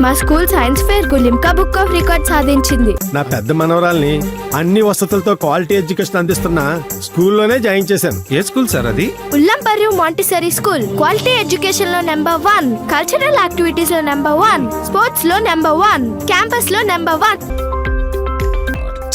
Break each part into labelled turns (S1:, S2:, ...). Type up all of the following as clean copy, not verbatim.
S1: మా school science fair కు Limca book of record సాధించింది.
S2: నా పెద్ద మనవరాల్ని అన్ని వసతులతో క్వాలిటీ ఎడ్యుకేషన్ అందిస్తున్న స్కూల్లోనే జాయిన్ చేశాను.
S3: ఏ స్కూల్ సార్ అది?
S1: ఉల్లంపర్రు మాంటిసరీ స్కూల్. క్వాలిటీ ఎడ్యుకేషన్ లో నెంబర్ 1, కల్చరల్ యాక్టివిటీస్ లో నెంబర్ 1, స్పోర్ట్స్ లో నెంబర్ 1, క్యాంపస్ లో నెంబర్ 1.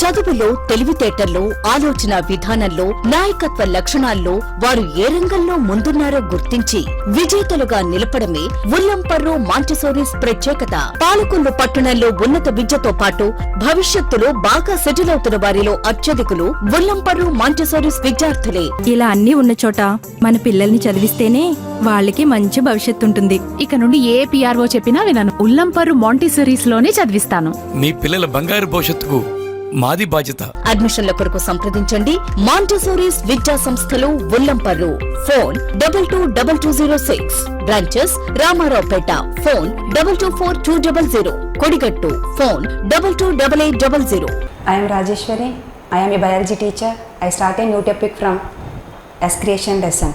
S4: చదువులో, తెలివితేటల్లో, ఆలోచన విధానంలో, నాయకత్వ లక్షణాల్లో వారు ఏ రంగంలో ముందున్నారో గుర్తించి విజేతలుగా నిలపడమే ఉల్లంపర్రు మాంటిసోరీస్ ప్రత్యేకత. పాలకొల్లు పట్టణంలో ఉన్నత విద్యతో పాటు భవిష్యత్తులో బాగా సెటిల్ అవుతున్న వారిలో అత్యధికులు ఉల్లంపర్రు మాంటిసోరీస్ విద్యార్థులే.
S5: ఇలా అన్ని ఉన్న చోట మన పిల్లల్ని చదివిస్తేనే వాళ్ళకి మంచి భవిష్యత్తు ఉంటుంది.
S6: ఇక నుండి ఏ పిఆర్ఓ చెప్పినా వినను. ఉల్లంపర్రు మాంటిసోరీస్ లోనే చదివిస్తాను.
S7: మీ పిల్లల బంగారు భవిష్యత్తుకు మాది బాధ్యత.
S4: అడ్మిషన్ల కొరకు సంప్రదించండి మాంటిసోరీస్ విద్యా సంస్థలు Ullamparru. Phone 222206. Branches Ramaraopeta. Phone 224200. Kodigattu. Phone 228800.
S8: I am Rajeshwari. I am a biology teacher. I start a new topic from excretion lesson.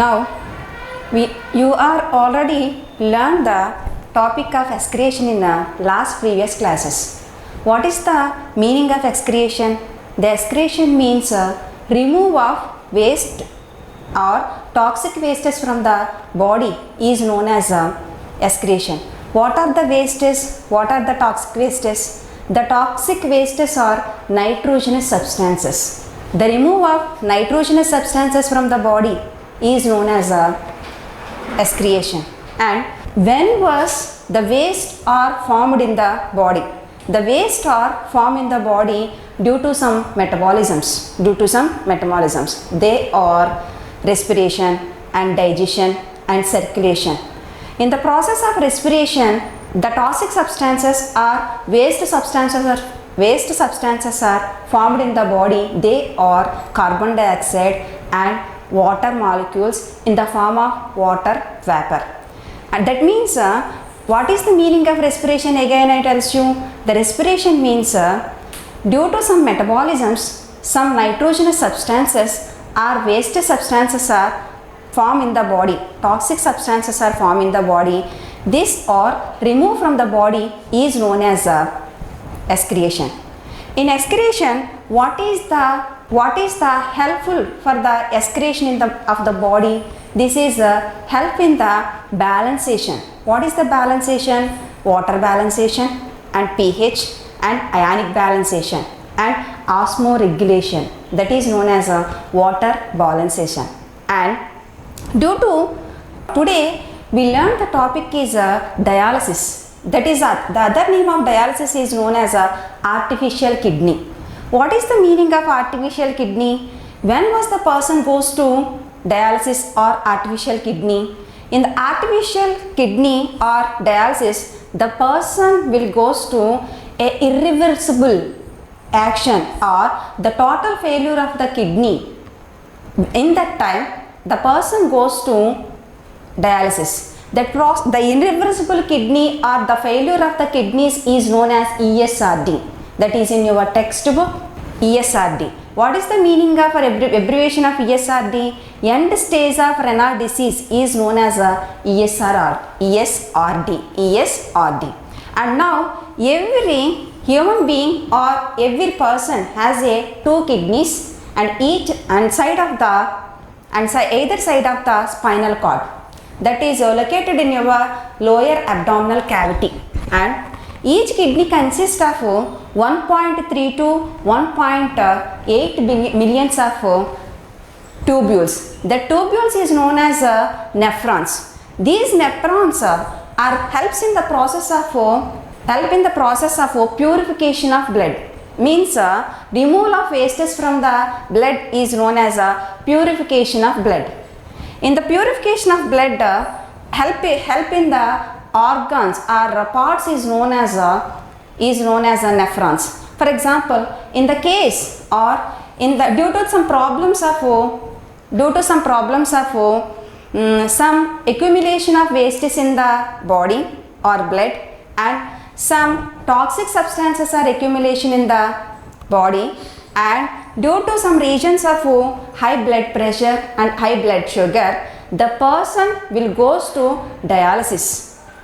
S8: Now, you are already learned the topic of excretion in the last previous classes. What is the meaning of excretion? The excretion means remove of waste or toxic wastes from the body is known as excretion. What are the wastes? What are the toxic wastes? The toxic wastes are nitrogenous substances. The remove of nitrogenous substances from the body is known as excretion. And when was the waste are formed in the body? The waste are formed in the body due to some metabolisms. They are respiration and digestion and circulation. In the process of respiration, the toxic substances are waste substances are formed in the body. They are carbon dioxide and water molecules in the form of water vapor. And that means what is the meaning of respiration? Again I tell you, the respiration means due to some metabolisms, some nitrogenous substances or waste substances are formed in the body. Toxic substances are formed in the body. This are removed from the body is known as excretion. In excretion, what is the helpful for the excretion of the body? This is help in the balancing. What is the balancing? Water balancing and pH and ionic balancing and osmoregulation. That is known as water balancing. And due to today we learned the topic is dialysis. That is the other name of dialysis is known as artificial kidney. What is the meaning of artificial kidney? When was the person goes to dialysis or artificial kidney? In the artificial kidney or dialysis, the person will goes to a irreversible action or the total failure of the kidney. In that time, the person goes to dialysis. The irreversible kidney or the failure of the kidneys is known as ESRD. That is in your textbook, ESRD. What is the meaning of abbreviation of ESRD? End stage of renal disease is known as ESRD. And now every human being or every person has two kidneys and either side of the spinal cord. That is located in your lower abdominal cavity. And each kidney consists of 1.3 to 1.8 millions of tubules. The tubules is known as nephrons. These nephrons helps in the process of purification of blood. Means removal of wastes from the blood is known as purification of blood. In the purification of blood, help in the organs or parts is known as nephrons. For example, in the case or due to some problems of some accumulation of wastes in the body or blood and some toxic substances are accumulation in the body, and due to some regions of high blood pressure and high blood sugar, the person will goes to dialysis.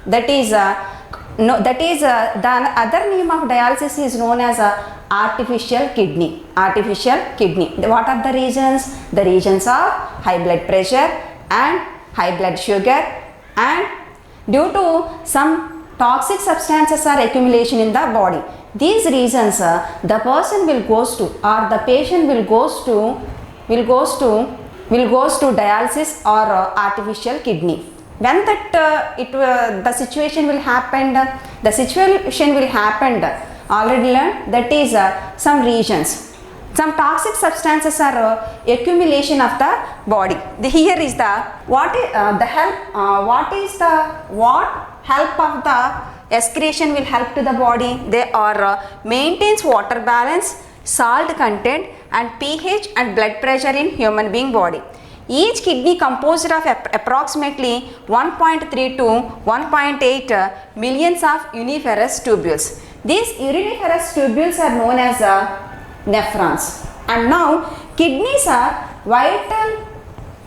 S8: That is no, that is the other name of dialysis is known as artificial kidney. Artificial kidney. What are the reasons? The reasons are high blood pressure and high blood sugar, and due to some toxic substances are accumulation in the body. These reasons the person will goes to, or the patient will goes to dialysis or artificial kidney. When that the situation will happen, already learned, that is some regions. Some toxic substances are accumulation of the body. Here is the what help of the excretion will help to the body. They are maintains water balance, salt content and pH and blood pressure in human being body. Each kidney composed of approximately 1.3 to 1.8 millions of uniferous tubules. These uniferous tubules are known as nephrons. And now kidneys are vital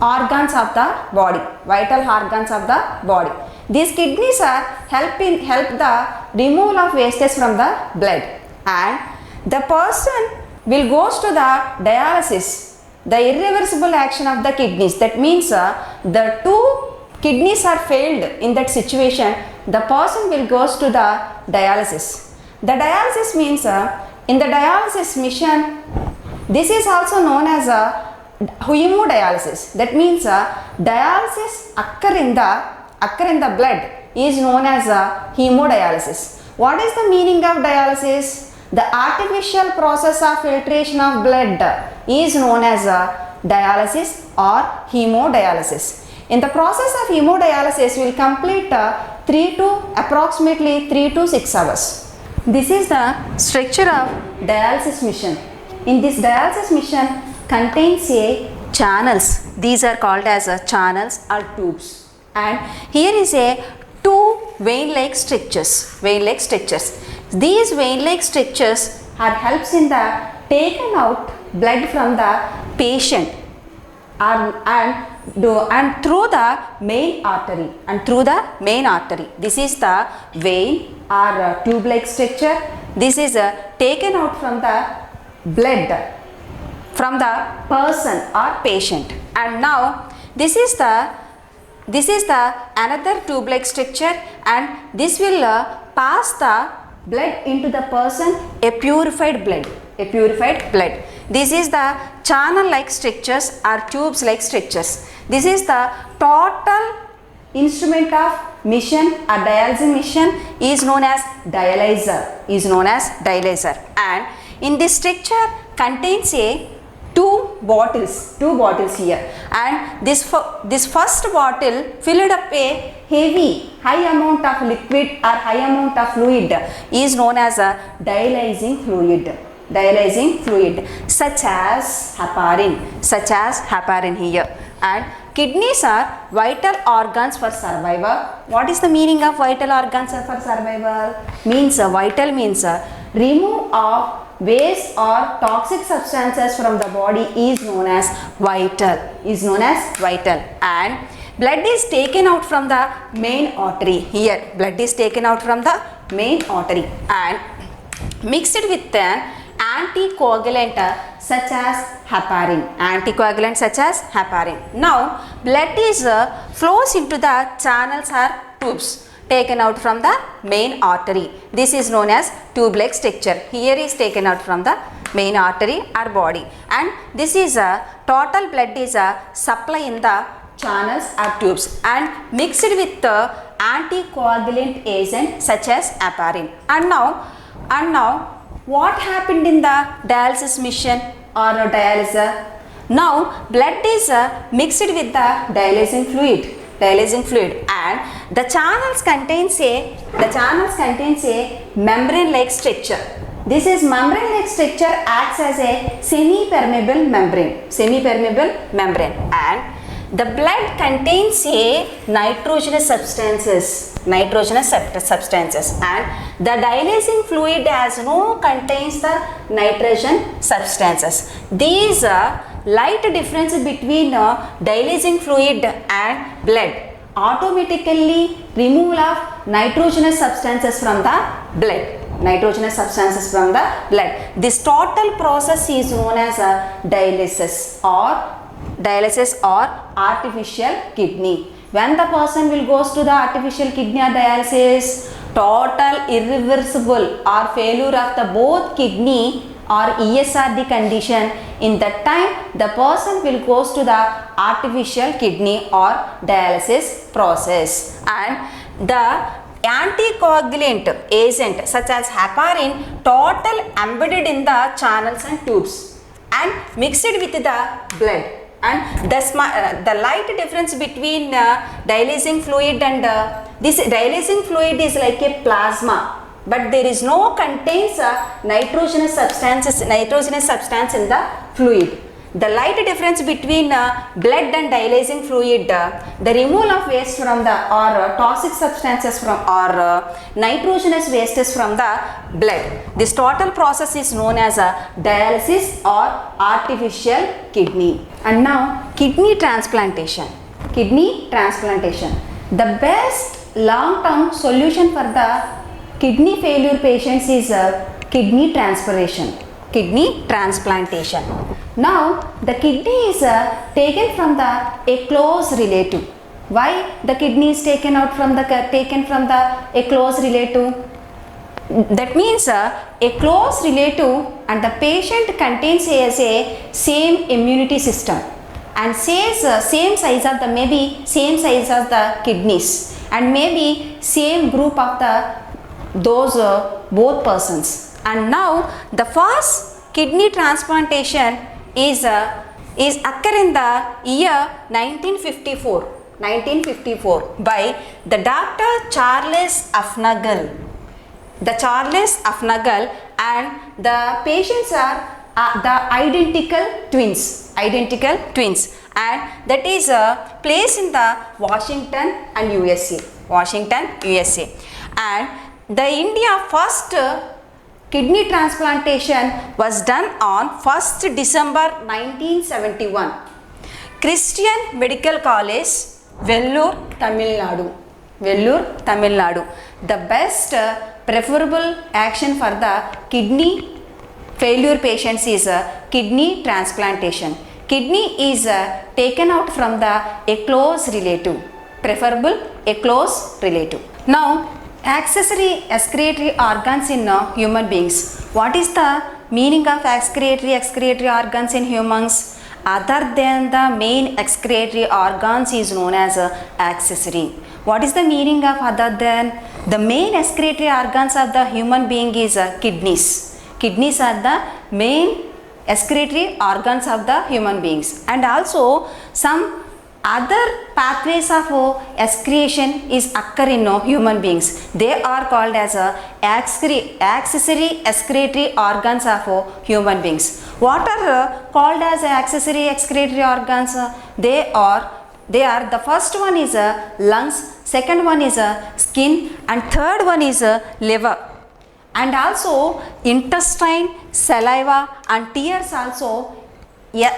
S8: organs of the body. Vital organs of the body. These kidneys are help the removal of wastes from the blood, and the person will goes to the dialysis. The irreversible action of the kidneys, that means the two kidneys are failed. In that situation, the person will goes to the dialysis. The dialysis means in the dialysis mission, this is also known as hemodialysis. That means dialysis occur in the blood is known as hemodialysis. What is the meaning of dialysis? The artificial process of filtration of blood is known as dialysis or hemodialysis. In the process of hemodialysis, we will complete approximately 3 to 6 hours. This is the structure of dialysis mission. In this dialysis mission contains channels. These are called as channels or tubes. And here is two vein-like structures. These vein-like structures are helps in the taken out blood from the patient and through the main artery. This is the vein or tube-like structure. This is taken out from the blood from the person or patient. And now this is the another tube-like structure, and this will pass the blood into the person, a purified blood. This is the channel-like structures or tubes-like structures. This is the total instrument of mission or dialysis mission is known as dialyzer. And in this structure contains two bottles here, and this first bottle filled up a high amount of liquid or high amount of fluid is known as a dialyzing fluid, such as heparin here. And kidneys are vital organs for survival. What is the meaning of vital organs for survival? Vital means remove of waste or toxic substances from the body is known as vital. And blood is taken out from the main artery here. And mixed with an anticoagulant such as heparin. Now blood is flows into the channels or tubes taken out from the main artery. This is known as tube-like structure. Here is taken out from the main artery or body, and this is a total blood is a supply in the channels or tubes and mixed with the anticoagulant agent such as heparin. And now what happened in the dialysis mission or dialyzer? Now blood is mixed with the dialysing fluid, and the channels contains a membrane-like structure. This is membrane-like structure acts as a semi-permeable membrane, and the blood contains a nitrogenous substances, and the dialysing fluid contains the nitrogen substances. These light difference between dialysing fluid and blood automatically removal of nitrogenous substances from the blood. Nitrogenous substances from the blood. This total process is known as a dialysis or artificial kidney. When the person will goes to the artificial kidney or dialysis, total irreversible or failure of the both kidney or ESRD condition, in that time the person will goes to the artificial kidney or dialysis process. And the anticoagulant agent such as heparin total embedded in the channels and tubes and mixed with the blood. And the light difference between dialysing fluid and this dialysing fluid is like a plasma, but there is no contains nitrogenous substance in the fluid. The light difference between blood and dialysing fluid, the removal of waste from the or toxic substances from or nitrogenous wastes from the blood. This total process is known as a dialysis or artificial kidney. And now kidney transplantation. Kidney transplantation. The best long-term solution for the kidney failure patients is kidney transplantation. Now the kidney is taken from a close relative. Why the kidney is taken from a close relative? That means a close relative and the patient contains a same immunity system and says same size of the kidneys and maybe same group of those both persons. And now the first kidney transplantation is occur in the year 1954 by the Dr. Charles Afnagal. And the patients are the identical twins, and that is placed in the Washington, USA. And the India first kidney transplantation was done on 1st December 1971. Christian Medical College, Vellore, Tamil Nadu. The best preferable action for the kidney failure patients is kidney transplantation. Kidney is taken out from a close relative, preferable a close relative. Now accessory excretory organs in human beings. What is the meaning of excretory organs in humans? Other than the main excretory organs is known as accessory. What is the meaning of other than? The main excretory organs of the human being is kidneys. Kidneys are the main excretory organs of the human beings, and also some other pathways of excretion is occur in human beings. They are called as accessory excretory organs of human beings. What are called as accessory excretory organs? They are the first one is lungs, second one is skin, and third one is liver, and also intestine, saliva, and tears also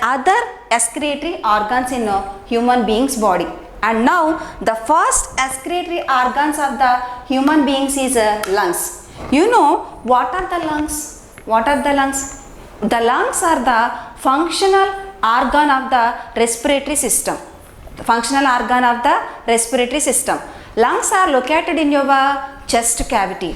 S8: other excretory organs in human being's body. And now the first excretory organs of the human beings is lungs. You know what are the lungs? The lungs are the functional organ of the respiratory system. Lungs are located in your chest cavity.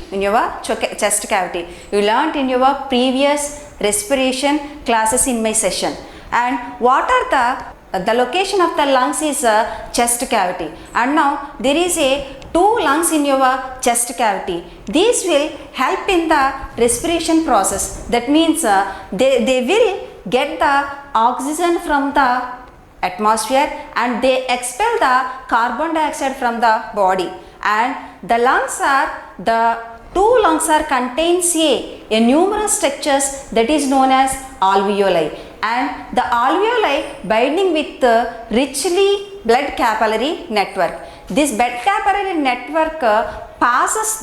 S8: You learnt in your previous respiration classes in my session. And what are the location of the lungs is chest cavity. And now there is two lungs in your chest cavity. These will help in the respiration process. That means they will get the oxygen from the atmosphere and they expel the carbon dioxide from the body. And the two lungs are contains a numerous structures that is known as alveoli, and the alveoli binding with richly blood capillary network. This blood capillary network passes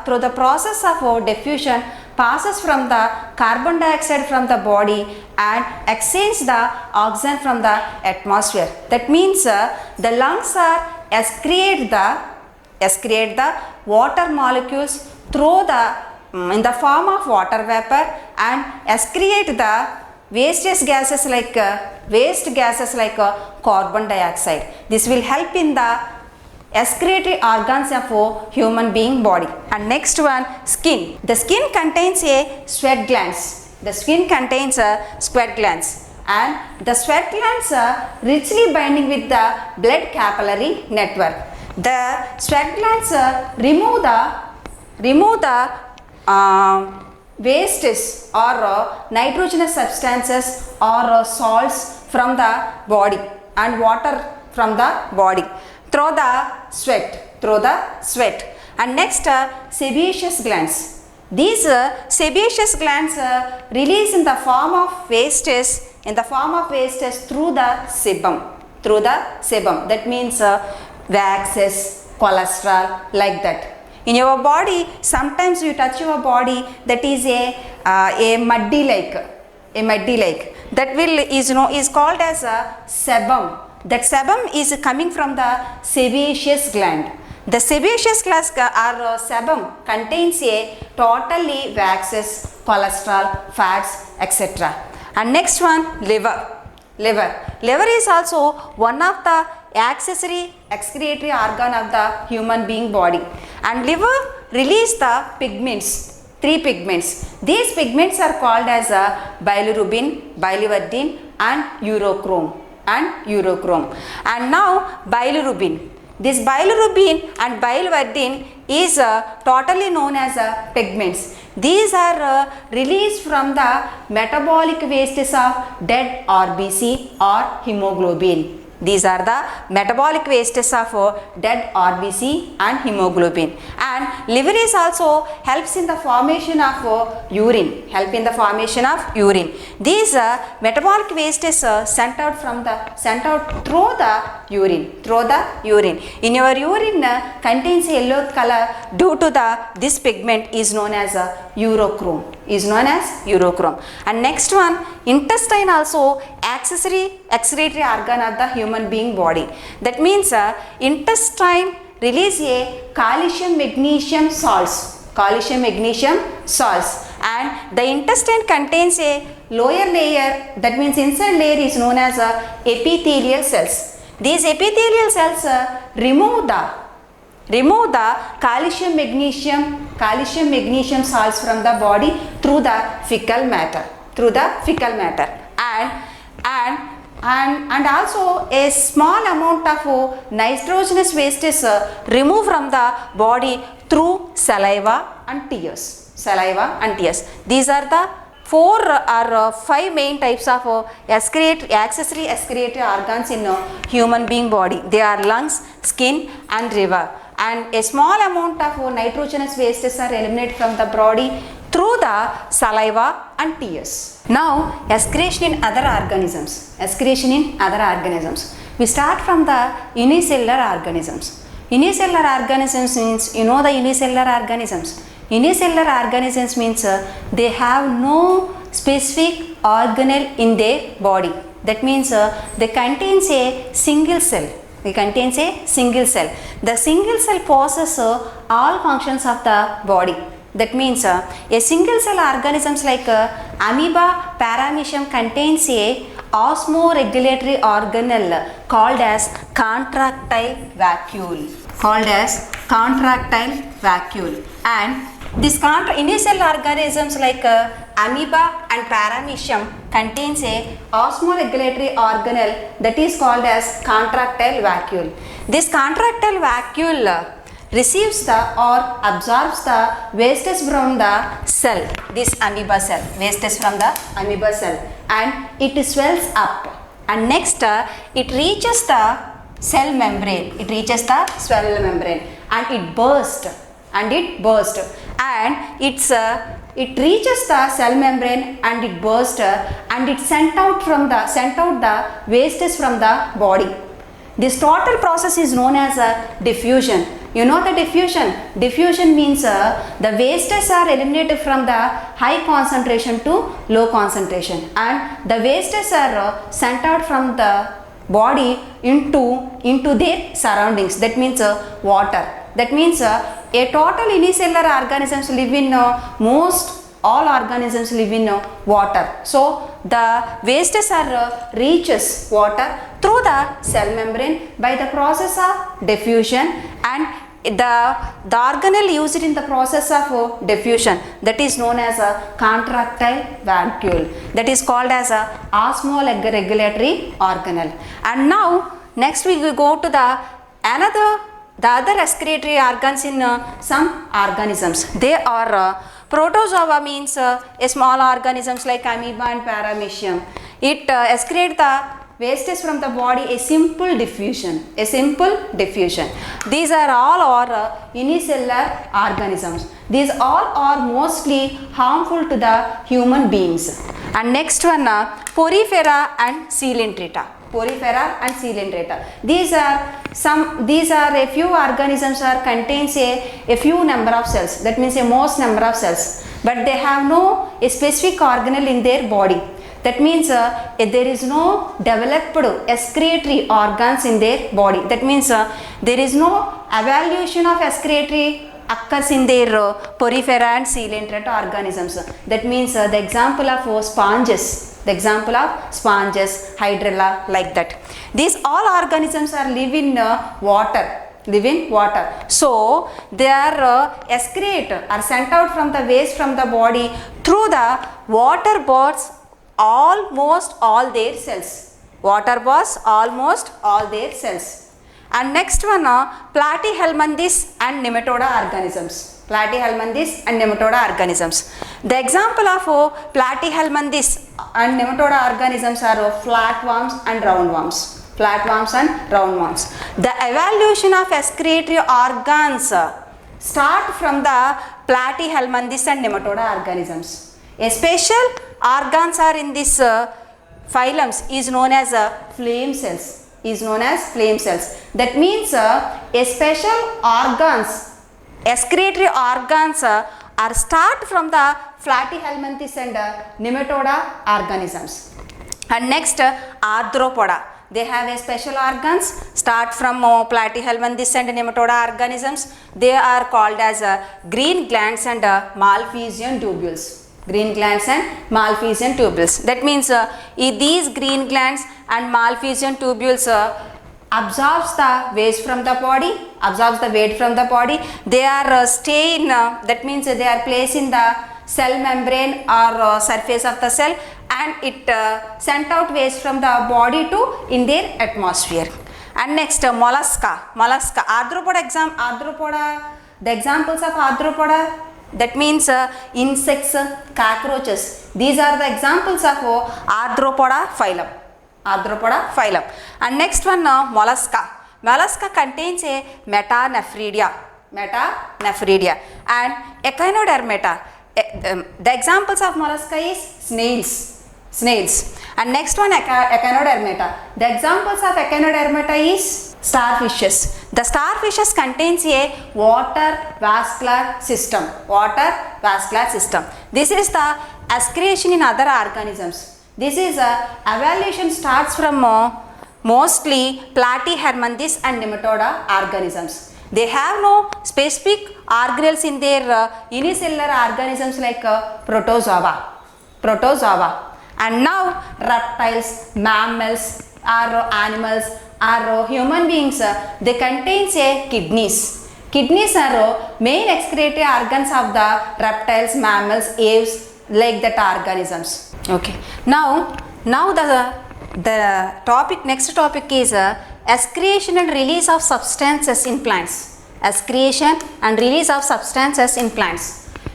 S8: through the process of diffusion, passes from the carbon dioxide from the body and exhales the oxygen from the atmosphere. That means the lungs are excrete the excrete the water molecules through the in the form of water vapor and excrete the waste gases like carbon dioxide. This will help in the excretory organs of a human being body. And next one, skin. The skin contains a sweat glands. The skin contains a sweat glands, and the sweat glands are richly binding with the blood capillary network. The sweat glands remove the wastes or nitrogenous substances or salts from the body and water from the body through the sweat. And next, sebaceous glands. These sebaceous glands release in the form of wastes through the sebum. That means waxes, cholesterol, like that. In your body, sometimes you touch your body that is a muddy lake. That is called as a sebum. That sebum is coming from the sebaceous gland. The sebaceous gland or sebum contains a totally waxes, cholesterol, fats, etc. And next one, liver. Liver is also one of the accessory excretory organ of the human being body, and liver release the pigments, 3 pigments. These pigments are called as bilirubin, biliverdin and urochrome. And now bilirubin. This bilirubin and biliverdin is totally known as pigments. These are released from the metabolic wastes of dead RBC or hemoglobin. These are the metabolic wastes of dead RBC and hemoglobin. And liver is also helps in the formation of urine. These metabolic wastes sent out through the urine. In your urine contains yellow color due to this pigment is known as urochrome. And next one, intestine also accessory excretory organ of the human being body. That means intestine release a calcium magnesium salts, and the intestine contains a lower layer, that means inside layer is known as epithelial cells. These epithelial cells remove the calcium magnesium salts from the body through the fecal matter. And also a small amount of nitrogenous waste is removed from the body through saliva and tears. These are the 4 or 5 main types of accessory excretory organs in human being body. They are lungs, skin and liver. And a small amount of nitrogenous wastes are eliminated from the body through the saliva and tears. Now, excretion in other organisms. We start from the unicellular organisms. Unicellular organisms means, you know the unicellular organisms. Unicellular organisms means they have no specific organelle in their body. That means they contains a single cell. The single cell possesses all functions of the body. That means a single cell organisms like amoeba paramecium contains a osmoregulatory organelle called as contractile vacuole. And this unicellular organisms like amoeba and paramecium contains a osmoregulatory organelle that is called as contractile vacuole. This contractile vacuole receives or absorbs the wastes from the cell, this amoeba cell, and it swells up, and next it reaches the cell membrane, and it bursts, and it reaches the cell membrane and it bursts, and it sent out the wastes from the body. This total process is known as diffusion. You know the diffusion? Diffusion means the wastes are eliminated from the high concentration to low concentration, and the wastes are sent out from the body into their surroundings. That means water. That means a total unicellular organisms live in all organisms live in water. So the wastes are reaches water through the cell membrane by the process of diffusion, and the organelle used in the process of diffusion, that is known as a contractile vacuole, that is called as a osmoregulatory organelle. And now next we will go to the other excretory organs in some organisms. They are protozoa, means a small organisms like amoeba and paramecium. It excrete the wastes from the body, a simple diffusion. These are all unicellular organisms. These all are mostly harmful to the human beings. And next one, porifera and coelenterata. These are a few organisms contains a few number of cells, that means a most number of cells, but they have no specific organelle in their body. That means there is no developed excretory organs in their body. That means there is no evaluation of excretory occurs in their porifera and coelenterata organisms. That means the example of sponges, hydrilla, like that. These all organisms are live in water. So they are excrete or sent out from the waste from the body through the water boards almost all their cells. And next one, platyhelminthes and nematoda organisms. The example of platyhelminthes and nematoda organisms are flatworms and roundworms. The evaluation of excretory organs start from the platyhelminthes and nematoda organisms. A special organs are in this phylums is known as flame cells. That means a special organs, excretory organs are start from the platyhelminthes and nematoda organisms. And next, arthropoda. They have a special organs start from platyhelminthes and nematoda organisms. They are called as green glands and Malpighian tubules. That means these green glands and Malpighian tubules absorbs the waste from the body, They are that means they are placed in the cell membrane or surface of the cell, and it sent out waste from the body to in their atmosphere. And next, mollusca. Arthropoda, the examples of arthropoda, that means insects, cockroaches. These are the examples of arthropoda phylum. And next one, mollusca. Mollusca contains a metanephridia and echinodermata. The examples of mollusca is snails. And next one, echinodermata. The examples of echinodermata is starfishes. The starfishes contains a water vascular system. This is the excretion in other organisms. This is evaluation starts from mostly platyhelminthes and nematoda organisms. They have no specific organelles in their unicellular organisms like protozoa. And now reptiles, mammals, or animals, or human beings, they contain kidneys. Kidneys are main excretory organs of the reptiles, mammals, aves, like that organisms. Okay. Now the next topic is excretion and release of substances in plants.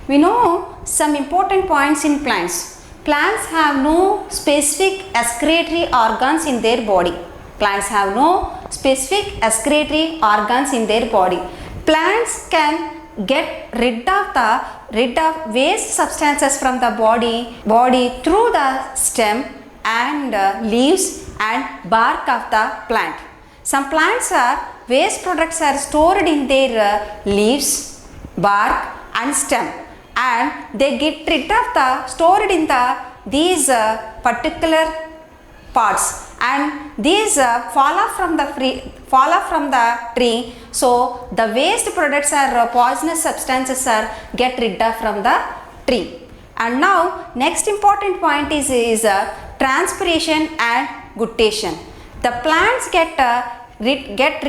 S8: We know some important points in plants. Plants have no specific excretory organs in their body. Plants can get rid of waste substances from the body through the stem and leaves and bark of the plant. Some plants waste products are stored in their leaves, bark and stem, and they get rid of the stored in these particular parts, and these fall off from the tree. So the waste products are poisonous substances are get rid of from the tree. And now next important point is transpiration and guttation. The plants get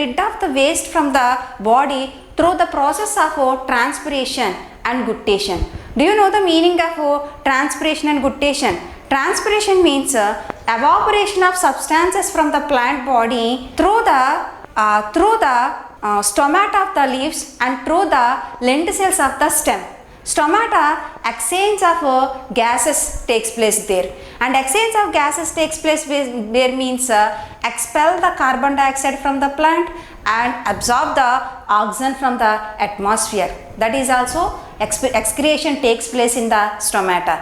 S8: rid of the waste from the body through the process of transpiration and guttation. Do you know the meaning of transpiration and guttation? Transpiration means evaporation of substances from the plant body through the stomata of the leaves and through the lenticels of the stem. Stomata, exchange of gases takes place there, and exchange of gases takes place there means expel the carbon dioxide from the plant and absorb the oxygen from the atmosphere. That is also excretion takes place in the stomata.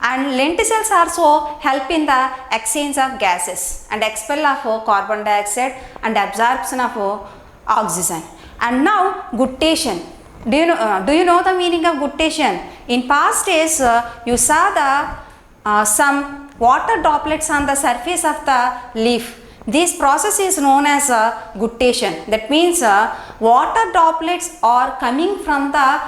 S8: And lenticels also help in the exchange of gases and expel of carbon dioxide and absorption of oxygen. And now guttation. Do you know the meaning of guttation? In past days, you saw some water droplets on the surface of the leaf. This process is known as guttation. That means water droplets are coming from the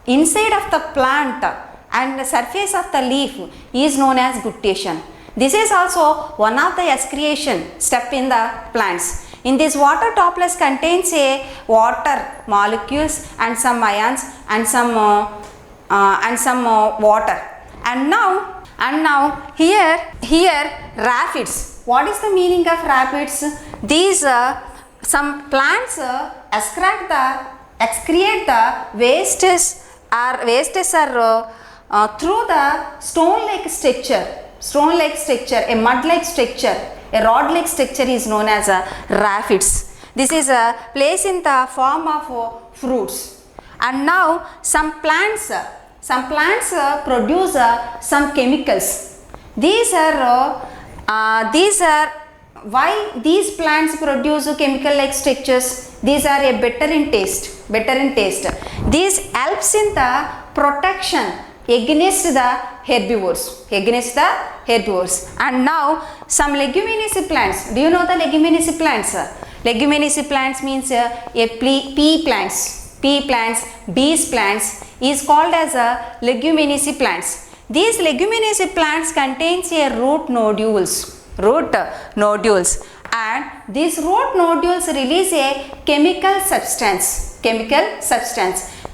S8: inside of the plant and the surface of the leaf is known as guttation. This is also one of the excretion step in the plants. In this water droplets contains a water molecules and some ions and some water. And now here rapids. What is the meaning of rapids? These some plants excrete the wastes through the stone-like structure, a mud-like structure, a rod-like structure is known as rapids. This is a place in the form of fruits. And now some plants produce some chemicals. These are why these plants produce chemical like structures. These are a better in taste. This helps in the protection against the herbivores. And now some leguminous plants. Do you know the leguminous plants? Leguminous plants means pea plants, bees plants is called as leguminous plants. These leguminous plants contains a root nodules, and these root nodules release a chemical substance.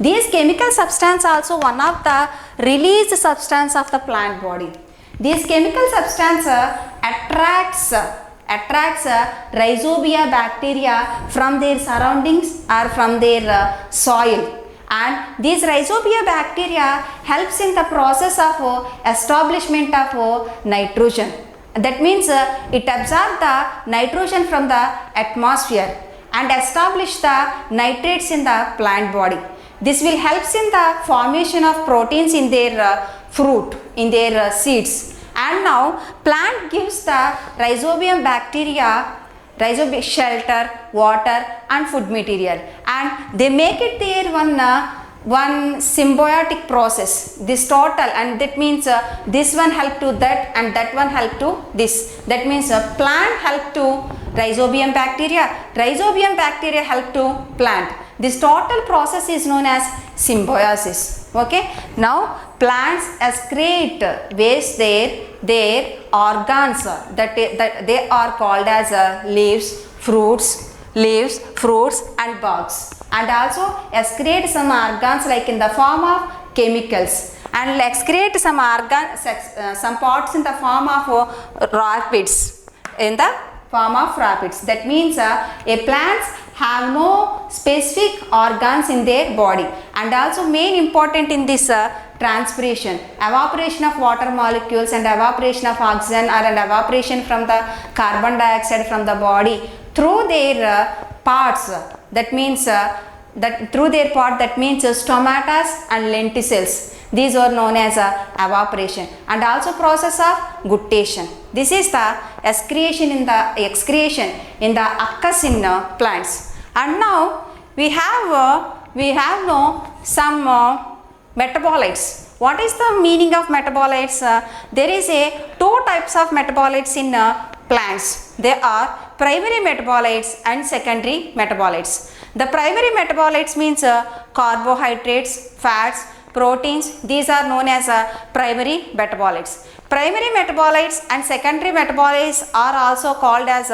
S8: These chemical substance also one of the released substance of the plant body. This chemical substance attracts rhizobia bacteria from their surroundings or from their soil, and this rhizobia bacteria helps in the process of establishment of nitrogen. That means it absorbs the nitrogen from the atmosphere and establish the nitrates in the plant body. This will help in the formation of proteins in their fruit, in their seeds. And now plant gives the rhizobium bacteria shelter, water and food material, and they make it their one symbiotic process. This total, and that means this one help to that and that one help to this. That means plant help to rhizobium bacteria help to plant. This total process is known as symbiosis. Okay, now plants excrete waste their organs that they are called as leaves, fruits and bugs, and also excrete some organs like in the form of chemicals, and excrete some parts in the form of rapids. That means a plants have no specific organs in their body. And also main important in this transpiration, evaporation of water molecules and evaporation of oxygen or an evaporation from the carbon dioxide from the body through their parts. That means stomatas and lenticels. These are known as evaporation, and also process of guttation. This is the excretion in the occurs in plants. And now we have some metabolites. What is the meaning of metabolites? There is two types of metabolites in plants. They are primary metabolites and secondary metabolites. The primary metabolites means carbohydrates, fats, proteins. These are known as primary metabolites. Primary metabolites and secondary metabolites are also called as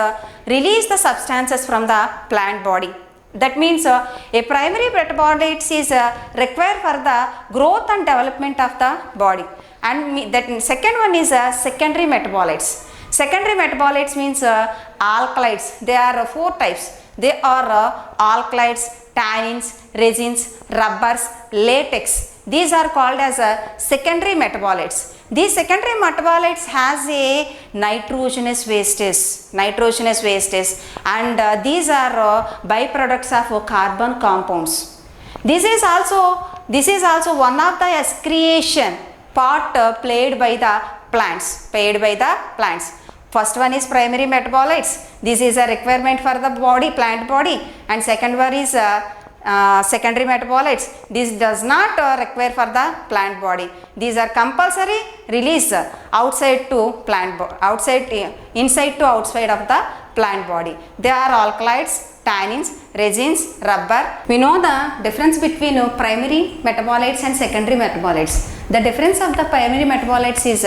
S8: release the substances from the plant body. That means a primary metabolites is required for the growth and development of the body, and that second one is secondary metabolites. Secondary metabolites means alkaloids. There are four types. They are alkaloids, tannins, resins, rubbers, latex. These are called as secondary metabolites. These secondary metabolites has a nitrogenous wastage, and these are byproducts of carbon compounds. This is also one of the excretion part played by the plants. First one is primary metabolites. This is a requirement for the plant body, and second one is secondary metabolites. This does not require for the plant body. These are compulsory release inside to outside of the plant body. They are alkaloids, tannins, resins, rubber. We know the difference between primary metabolites and secondary metabolites. The difference of the primary metabolites is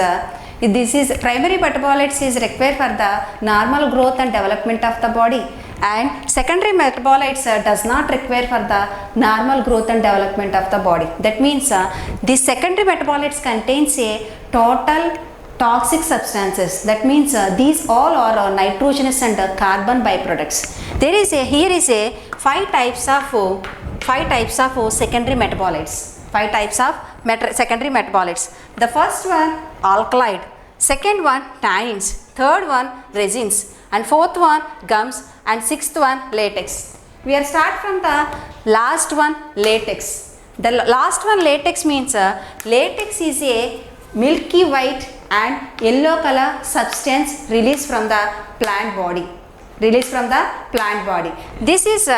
S8: primary metabolites is required for the normal growth and development of the body, and secondary metabolites does not require for the normal growth and development of the body. That means these secondary metabolites contains a total toxic substances. That means these all are nitrogenous and carbon byproducts. Here is a five types of secondary metabolites. Secondary metabolites. The first one alkaloid, second one tannins, third one resins, and fourth one gums, and sixth one latex. We are start from the last one, latex. The last one, latex means latex is a milky white and yellow color substance released from the plant body. This is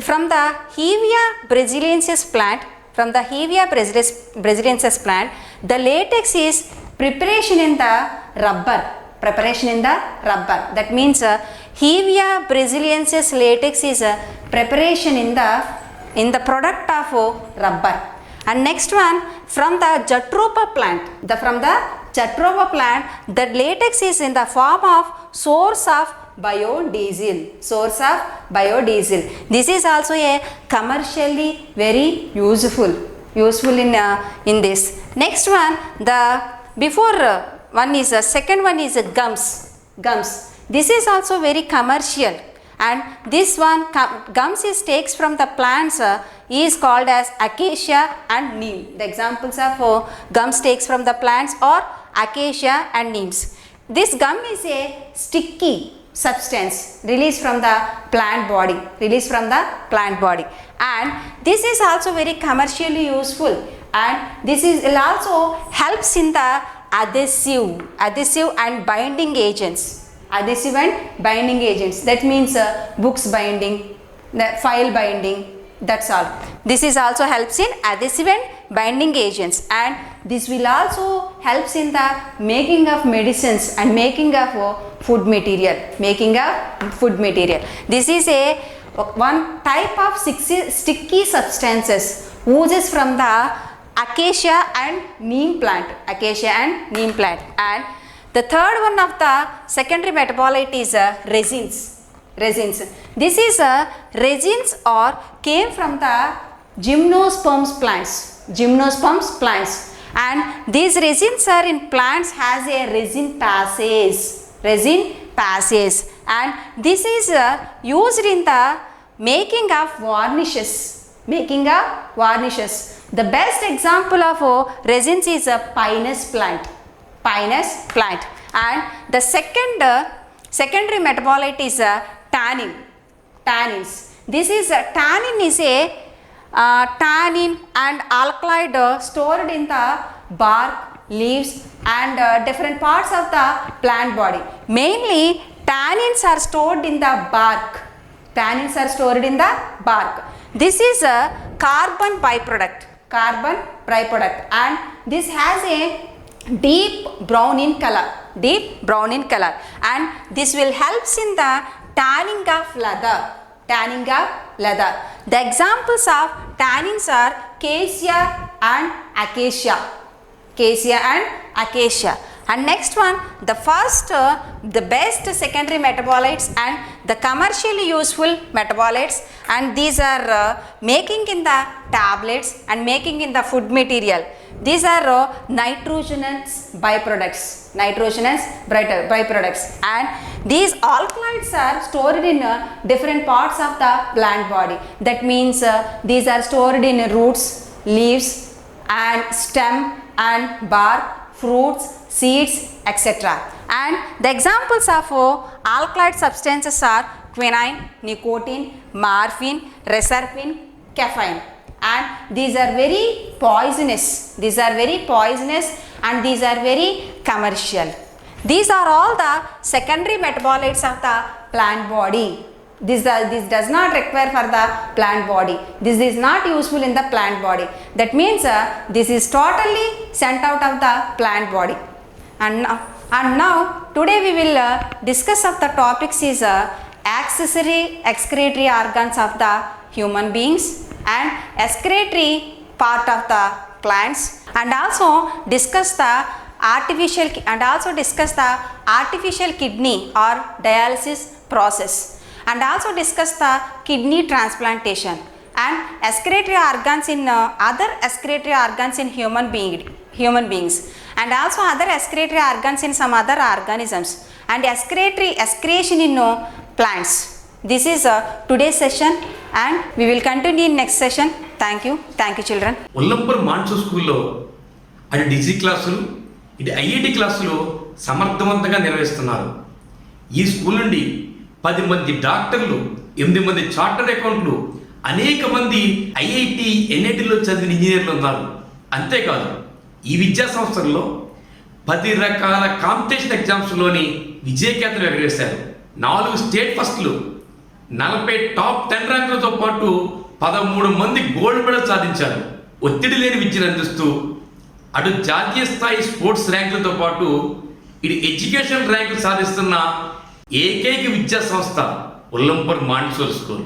S8: from the Hevea brasiliensis plant. The latex is preparation in the rubber. That means Hevea brasiliensis latex is preparation in the product of rubber. And next one, from the Jatropha plant. The latex is in the form of source of biodiesel. This is also a commercially very useful in this. Next one, second one is gums. This is also very commercial, and this one gums is takes from the plants is called as acacia and neem. The examples of gums takes from the plants or acacia and neems. This gum is a sticky substance released from the plant body, and this is also very commercially useful, and this will also helps in the adhesive and binding agents. That means books binding, file binding, that's all. This is also helps in adhesive and binding agents, and this will also helps in the making of medicines and making of food material. This is one type of sticky substances oozes from the acacia and neem plant. And the third one of the secondary metabolite is resins. This is resins or came from the gymnosperms plants, and these resins are in plants has a resin passage, and this is used in the making of varnishes. The best example of resins is a pinus plant, and the secondary metabolite is tannins. This is tannin is a tannin and alkaloid stored in the bark, leaves, and different parts of the plant body. Mainly tannins are stored in the bark. This is a carbon byproduct, and this has a deep brown in color, deep brown in color, and this will helps in the tanning of leather, tanning of leather. The examples of tannins are cassia and acacia, cassia and acacia. And next one, the first, the best secondary metabolites and the commercially useful metabolites, and these are making in the tablets and making in the food material. These are nitrogenous byproducts, nitrogenous byproducts, and these alkaloids are stored in different parts of the plant body. That means these are stored in roots, leaves, and stem and bark, fruits, seeds, etc. And the examples of alkaloid substances are quinine, nicotine, morphine, reserpine, caffeine. And these are very poisonous, these are very poisonous, and these are very commercial. These are all the secondary metabolites of the plant body. This does not require for the plant body. This is not useful in the plant body. That means this is totally sent out of the plant body. And now today we will discuss of the topics is accessory excretory organs of the human beings and excretory part of the plants, and also discuss the artificial kidney or dialysis process, and also discuss the kidney transplantation and excretory organs in other excretory organs in human beings, and also other excretory organs in some other organisms, and excretion in plants. This is today's session, and we will continue in next session. Thank you children.
S7: ఉల్లంపూర్ Mansour స్కూల్లో అటు డిజీ క్లాసులు ఇటు IIT క్లాసులు సమర్థవంతంగా నిర్వహిస్తున్నారు. ఈ school నుండి 10 మంది డాక్టర్లు, 8 మంది చార్టర్డ్ అకౌంట్లు, అనేక మంది ఐఐటి ఎన్ఐటిలో చదివిన ఇంజనీర్లు ఉన్నారు. అంతేకాదు ఈ విద్యా సంస్థల్లో 10 రకాల కాంపిటీషన్ ఎగ్జామ్స్లోని విజయకేతలు ఎగరేశారు. 4 స్టేట్ ఫస్ట్లు, 40 టాప్ 10 ర్యాంకులతో పాటు 13 మంది గోల్డ్ మెడల్ సాధించారు. ఒత్తిడి లేని విద్యను అందిస్తూ అటు జాతీయ స్థాయి స్పోర్ట్స్ ర్యాంకులతో పాటు ఇటు ఎడ్యుకేషన్ ర్యాంకులు సాధిస్తున్న ఏకైక విద్యా సంస్థ ఉల్లంపూర్ మాంటిసోరీ స్కూల్.